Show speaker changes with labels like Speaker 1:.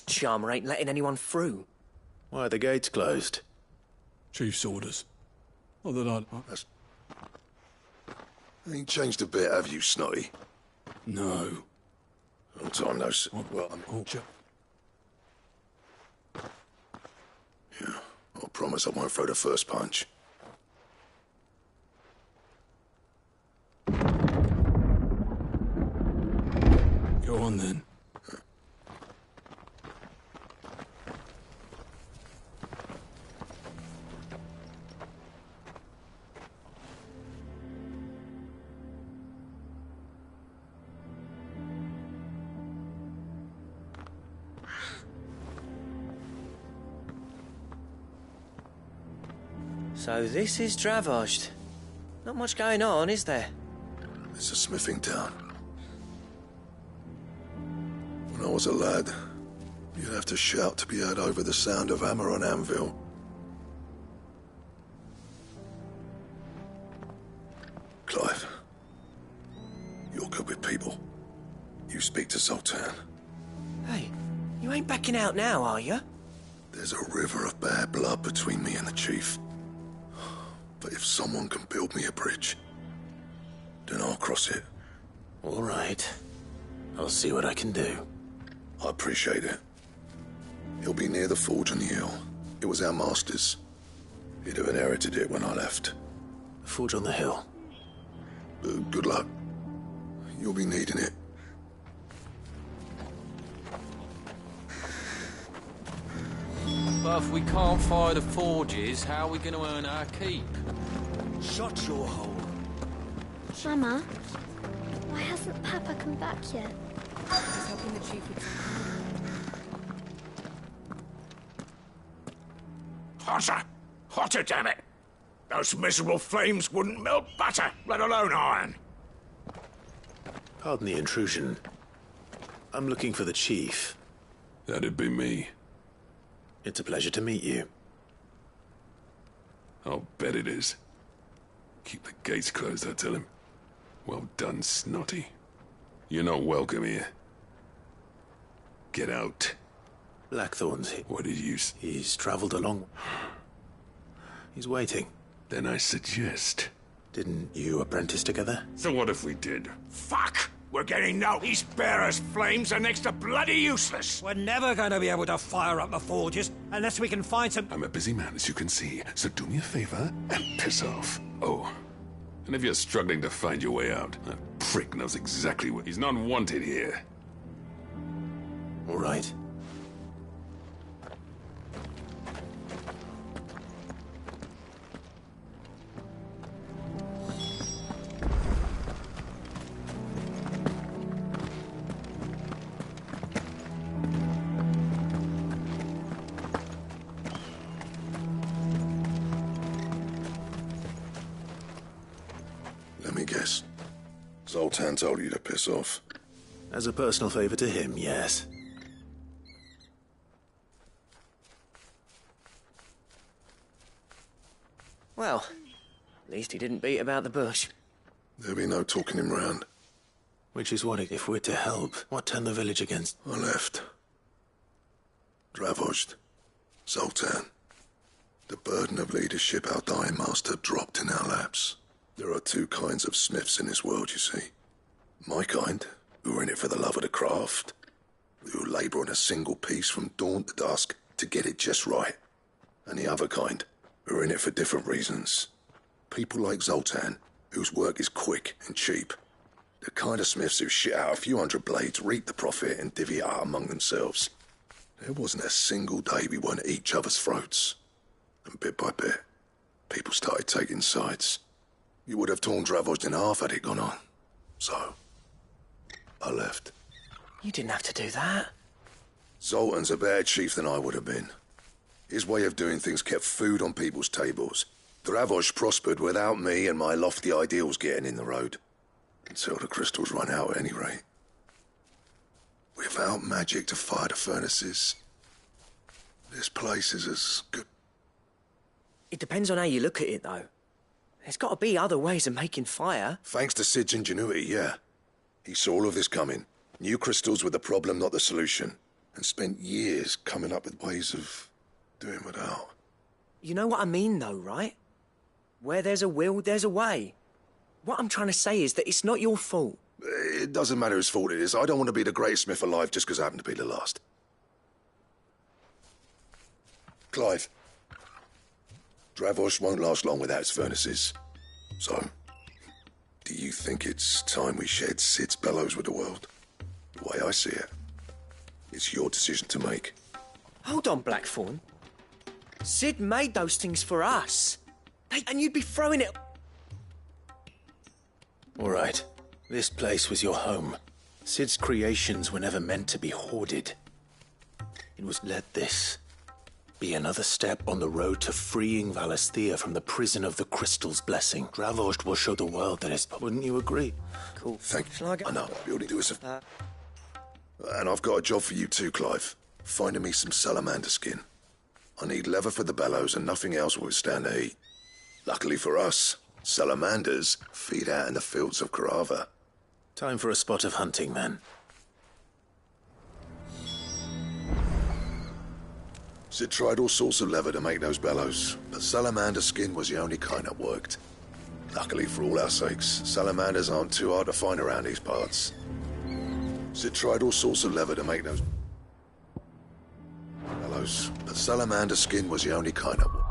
Speaker 1: charmer ain't letting anyone through.
Speaker 2: Why are the gates closed?
Speaker 3: Chief's orders. Not that
Speaker 4: That's... Ain't changed a bit, have you, Snotty?
Speaker 3: No.
Speaker 4: Long time no see. Well, yeah, I promise I won't throw the first punch.
Speaker 3: Go on then.
Speaker 1: So this is Dravojd. Not much going on, is there?
Speaker 4: It's a smithing town. When I was a lad, you'd have to shout to be heard over the sound of hammer on anvil. Clive, you're good with people. You speak to Zoltan.
Speaker 1: Hey, you ain't backing out now, are you?
Speaker 4: There's a river of bad blood between me and the chief. But if someone can build me a bridge, then I'll cross it.
Speaker 2: All right. I'll see what I can do.
Speaker 4: I appreciate it. He'll be near the forge on the hill. It was our master's. He'd have inherited it when I left.
Speaker 2: The forge on the hill.
Speaker 4: Good luck. You'll be needing it.
Speaker 5: But if we can't fire the forges, how are we going to earn our keep?
Speaker 1: Shut your hole.
Speaker 6: Mama, why hasn't Papa come back yet?
Speaker 7: He's helping the chief with
Speaker 8: Hotter! Hotter, damn it! Those miserable flames wouldn't melt butter, let alone iron.
Speaker 2: Pardon the intrusion. I'm looking for the chief.
Speaker 3: That'd be me.
Speaker 2: It's a pleasure to meet you.
Speaker 3: I'll bet it is. Keep the gates closed, I tell him. Well done, Snotty. You're not welcome here. Get out.
Speaker 2: Blackthorn's here.
Speaker 3: What did you
Speaker 2: He's traveled along. He's waiting.
Speaker 3: Then I suggest...
Speaker 2: Didn't you apprentice together?
Speaker 3: So what if we did?
Speaker 8: Fuck! We're getting no. These bearers' flames are next to bloody useless.
Speaker 9: We're never going to be able to fire up the forges unless we can find some...
Speaker 3: I'm a busy man, as you can see, so do me a favor and piss off. Oh, and if you're struggling to find your way out, that prick knows exactly what... He's not wanted here.
Speaker 2: All right.
Speaker 4: Let me guess. Zoltan told you to piss off.
Speaker 2: As a personal favor to him, yes.
Speaker 1: Well, at least he didn't beat about the bush.
Speaker 4: There'll be no talking him round.
Speaker 2: Which is what, if we're to help, what turned the village against?
Speaker 4: I left. Dravojd. Zoltan. The burden of leadership our dying master dropped in our laps. There are two kinds of smiths in this world, you see. My kind, who are in it for the love of the craft, who labour on a single piece from dawn to dusk to get it just right. And the other kind, who are in it for different reasons. People like Zoltan, whose work is quick and cheap. The kind of smiths who shit out a few hundred blades, reap the profit, and divvy it out among themselves. There wasn't a single day we weren't at each other's throats. And bit by bit, people started taking sides. You would have torn Dravojd in half had it gone on. So, I left.
Speaker 1: You didn't have to do that.
Speaker 4: Zoltan's a better chief than I would have been. His way of doing things kept food on people's tables. Dravojd prospered without me and my lofty ideals getting in the road. Until the crystals run out at any rate. Without magic to fire the furnaces, this place is as good.
Speaker 1: It depends on how you look at it, though. There's got to be other ways of making fire.
Speaker 4: Thanks to Sid's ingenuity, yeah. He saw all of this coming. New crystals were the problem, not the solution. and spent years coming up with ways of doing without.
Speaker 1: You know what I mean, though, right? Where there's a will, there's a way. What I'm trying to say is that it's not your fault.
Speaker 4: It doesn't matter whose fault it is. I don't want to be the greatest smith alive just because I happen to be the last. Clive, Dravosh won't last long without its furnaces. So, do you think it's time we shared Sid's bellows with the world? The way I see it, it's your decision to make.
Speaker 1: Hold on, Blackthorn. Sid made those things for us. And you'd be throwing it...
Speaker 2: All right. This place was your home. Sid's creations were never meant to be hoarded. It was let this be another step on the road to freeing Valisthea from the prison of the Crystal's blessing. Dravost will show the world that it's... Wouldn't you agree?
Speaker 1: Cool.
Speaker 4: Thank you.
Speaker 1: Shall I go?
Speaker 4: I know. Building to us. And I've got a job for you too, Clive. Finding me some salamander skin. I need leather for the bellows and nothing else will withstand the heat. Luckily for us, salamanders feed out in the fields of Carava.
Speaker 2: Time for a spot of hunting, then.
Speaker 4: Sid tried all sorts of leather to make those bellows, but salamander skin was the only kind that worked. Luckily for all our sakes, salamanders aren't too hard to find around these parts. Sid tried all sorts of leather to make those bellows, but salamander skin was the only kind that worked.